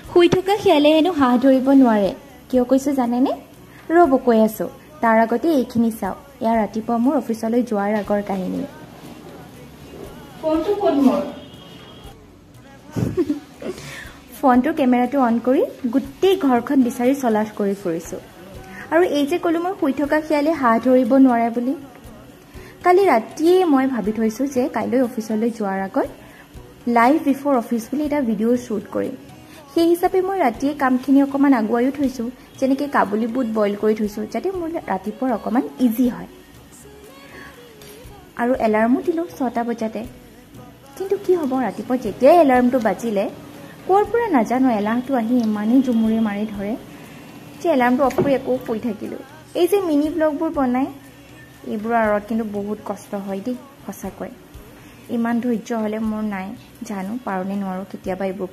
শুই থকা শিয়ালে হেনো হাঁহ ধৰিব নোৱাৰে কিয় কৈছো জানেনে ৰব কৈ আছো তাৰ আগতে এইখিনি চাও ইয়া ৰাতিপুৱা মোৰ অফিচলৈ যোৱাৰ আগৰ কাহিনী ফোনটো কোন মোৰ ফোনটো কেমেৰাটো অন কৰি গুটেই ঘৰখন বিচাৰি চলাচ কৰি ফুৰিছো আৰু এই যে কলো মই শুই থকা শিয়ালে হাঁহ ধৰিব নোৱাৰে বুলি কালি ৰাতিয়ে মই ভাবি থৈছো যে কাইলৈ অফিচলৈ যোৱাৰ আগত লাইভ বিফৰ অফিচ বুলি এটা ভিডিঅ' শ্বুট কৰিম সেই হিচাপে মই ৰাতিয়ে কামখিনি অকমান আগুৱাইও থৈছো যেনেকৈ কাবুলী বুট বইল কৰি থৈছো যাতে মোৰ ৰাতিপুৱাৰ অকমান ইজি হয় আৰু এলাৰ্মো দিলো 6টা বজাতে কিন্তু কি হ'ব ৰাতিপুৱা যেতিয়া এলাৰ্মটো বাজিলে কোৰ পৰা নাজানো এলাৰ্মটো আহি ইমানেই জুমুৰে মাৰি ধৰে যে এলাৰ্মটো অফ কৰি আকৌ শুই থাকিলো এই যে মিনি ব্লগবোৰ বনাই এইবোৰৰ আঁৰত কিন্তু বহুত কষ্ট হয় দেই সঁচাকৈ ইমান ধৈৰ্য হ'লে মোৰ নাই জানো পাৰোনে নোৱাৰো কেতিয়াবা এইবোৰ